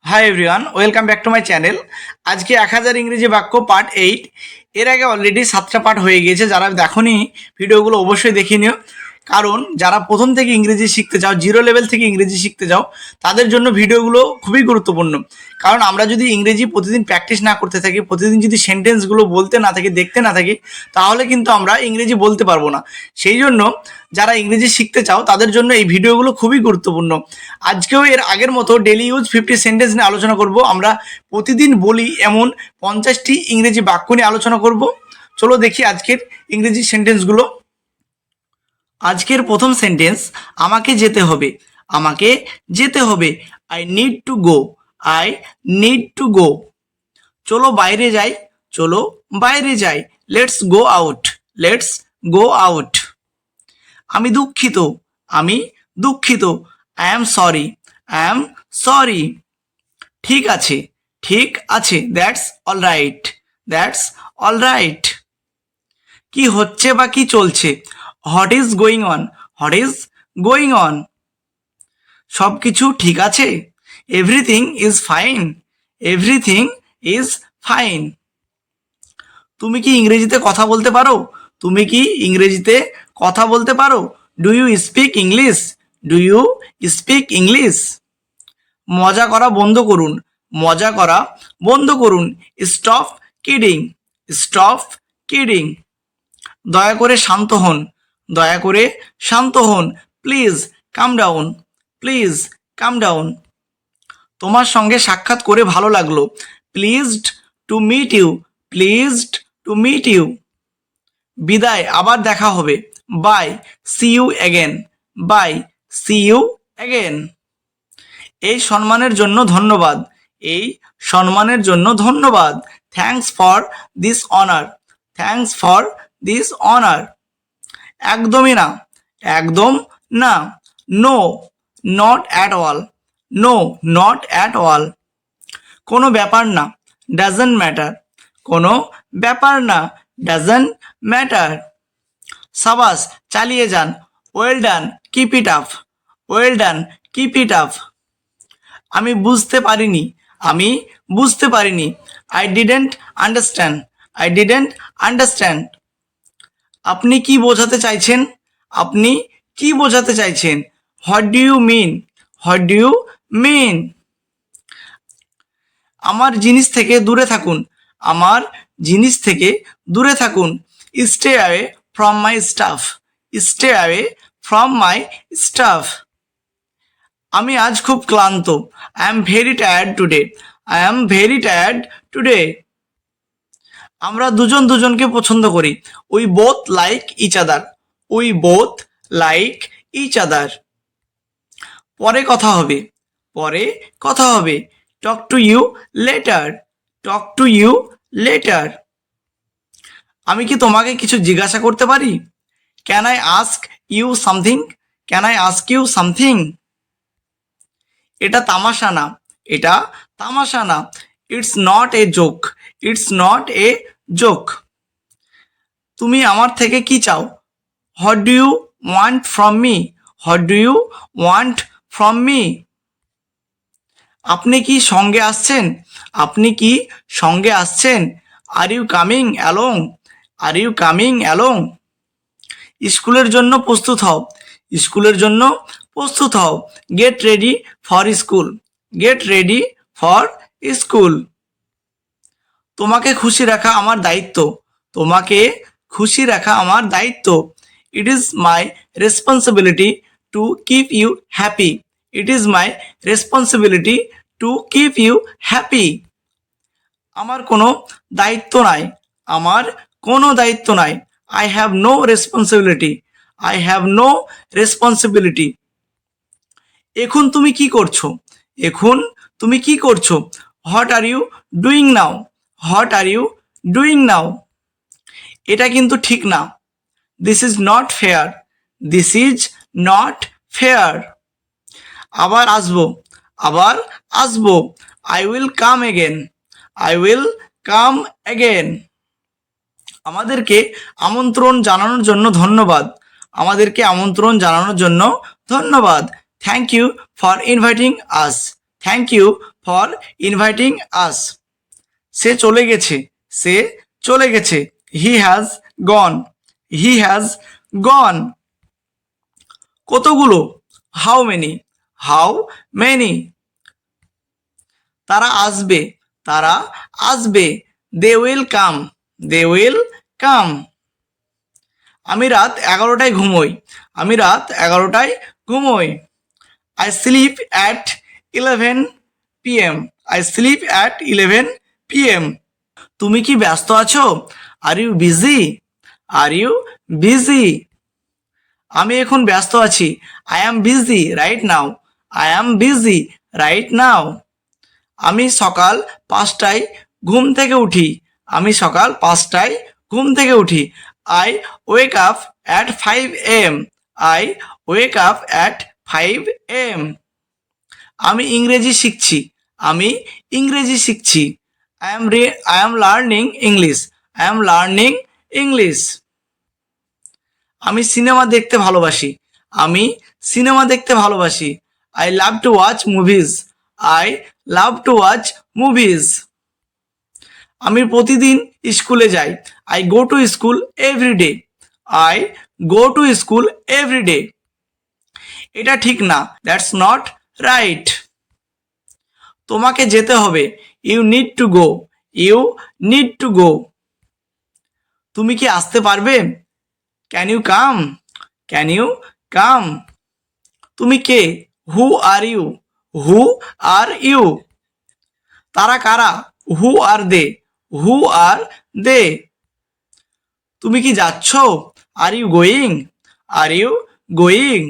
Hi everyone, welcome back to my channel. আজকে 1000 ইংরেজি বাক্য পার্ট 8। এর আগে অলরেডি 7টা পার্ট হয়ে গিয়েছে। যারা দেখোনি ভিডিওগুলো অবশ্যই দেখে নিও, কারণ যারা প্রথম থেকে ইংরেজি শিখতে চাও, জিরো লেভেল থেকে ইংরেজি শিখতে চাও, তাদের জন্য ভিডিওগুলো খুবই গুরুত্বপূর্ণ। কারণ আমরা যদি ইংরেজি প্রতিদিন প্র্যাকটিস না করতে থাকি, প্রতিদিন যদি সেন্টেন্সগুলো বলতে না থাকি, দেখতে না থাকি, তাহলে কিন্তু আমরা ইংরেজি বলতে পারবো না। সেই জন্য যারা ইংরেজি শিখতে চাও তাদের জন্য এই ভিডিওগুলো খুবই গুরুত্বপূর্ণ। আজকেও এর আগের মতো ডেলি ইউজ 50 সেন্টেন্স নিয়ে আলোচনা করব। আমরা প্রতিদিন বলি এমন 50টি ইংরেজি বাক্য নিয়ে আলোচনা করব। চলো দেখি আজকের ইংরেজি সেন্টেন্সগুলো। আজকের প্রথম সেন্টেন্স, আমাকে যেতে হবে। আমাকে যেতে হবে। I need to go. I need to গো। চলো বাইরে যাই। চলো বাইরে যাই। Let's go out. Let's go out. আমি দুঃখিত। আমি দুঃখিত। I am sorry. I am sorry. ঠিক আছে। ঠিক আছে। That's all right. That's all right. কি হচ্ছে বা কি চলছে? What is going on. What is going on. সব কিছু ঠিক আছে। Everything is fine. Everything is fine. তুমি কি ইংরেজিতে কথা বলতে পারো? তুমি কি ইংরেজিতে কথা বলতে পারো? Do you speak English? Do you speak English? মজা করা বন্ধ করুন। মজা করা বন্ধ করুন। Stop kidding. Stop kidding. দয়া করে শান্ত হন। দয়া করে শান্ত হন। Please calm down. Please calm down. তোমার সঙ্গে সাক্ষাৎ করে ভালো লাগলো। Pleased to meet you. Pleased to meet you. বিদায়, আবার দেখা হবে। Bye, see you again. Bye, see you again. এই সম্মানের জন্য ধন্যবাদ। এই সম্মানের জন্য ধন্যবাদ। Thanks for this honour. Thanks for this honour. একদমই না। একদম না। No, not at all. No, not at all. কোনো ব্যাপার না। Doesn't matter. কোনো ব্যাপার না। Doesn't matter. সাবাস, চালিয়ে যান। Well done, keep it up. Well done, keep it up. আমি বুঝতে পারিনি। আমি বুঝতে পারিনি। I didn't understand. I didn't understand. আপনি কি বোঝাতে চাইছেন? আপনি কি বোঝাতে চাইছেন? What do you mean? What do you mean? আমার জিনিস থেকে দূরে থাকুন। আমার জিনিস থেকে দূরে থাকুন। Stay away from my stuff. Stay away from my stuff. আমি আজ খুব ক্লান্ত। I am very tired today. I am very tired today. আমরা দুজন দুজনকে পছন্দ করি। We both like each other. We both like each other. পরে কথা হবে। পরে কথা হবে। Talk to you later. Talk to you later. আমি কি তোমাকে কিছু জিজ্ঞাসা করতে পারি? Can I ask you something? Can I ask you something? এটা তামাশা না। এটা তামাশা না। It's not a joke. It's not a joke. তুমি আমার থেকে কি চাও? What do you want from me? What do you want from me? আপনি কি সঙ্গে আসছেন? আপনি কি সঙ্গে আসছেন? Are you coming along? Are you coming along? স্কুলের জন্য প্রস্তুত হও। স্কুলের জন্য প্রস্তুত হও। Get ready for school. Get ready for school. তোমাকে খুশি রাখা আমার দায়িত্ব। তোমাকে খুশি রাখা আমার দায়িত্ব। It is my responsibility to keep you happy. It is my responsibility to keep you happy. আমার কোনো দায়িত্ব নাই। আমার কোনো দায়িত্ব নাই। I have no responsibility. I have no responsibility. এখন তুমি কি করছো? এখন তুমি কি করছো? What are you doing now? What are you doing now? এটা কিন্তু ঠিক না। This is not fair. This is not fair. আবার আসবো। আবার আসবো। I will come again. I will come again. আমাদেরকে আমন্ত্রণ জানানোর জন্য ধন্যবাদ। আমাদেরকে আমন্ত্রণ জানানোর জন্য ধন্যবাদ। Thank you for inviting us. Thank you for inviting আস। সে চলে গেছে, সে চলে গেছে। He has gone, he has gone. কতগুলো? How many, how many. তারা আসবে, তারা আসবে। They will come, they will come. আমি রাত 11টায় ঘুমোই, আমি রাত 11টায় ঘুমোই। I sleep at 11 PM, I sleep at 11 PM। তুমি কি ব্যস্ত আছো? Are you busy, are you busy. আমি এখন ব্যস্ত আছি। I am busy right now, I am busy right now. আমি সকাল 5টায় ঘুম থেকে উঠি, আমি সকাল 5টায় ঘুম থেকে উঠি। I wake up at 5 AM, I wake up at 5 AM। আমি ইংরেজি শিখছি, আমি ইংরেজি শিখছি। I am learning English, I am learning English. আমি সিনেমা দেখতে ভালোবাসি, আমি সিনেমা দেখতে ভালোবাসি। I love to watch movies, I love to watch movies. আমি প্রতিদিন স্কুলে যাই। I go to school every day, I go to school every day. এটা ঠিক না, দ্যাটস নট রাইট। তোমাকে যেতে হবে। You need to go, you need to go. তুমি কি আসতে পারবে? Can you come, can you come. তুমি কে? হু are you, who are you. তারা কারা? হু আর দে, হু আর দে। তুমি কি যাচ্ছ? Are you going, are you going.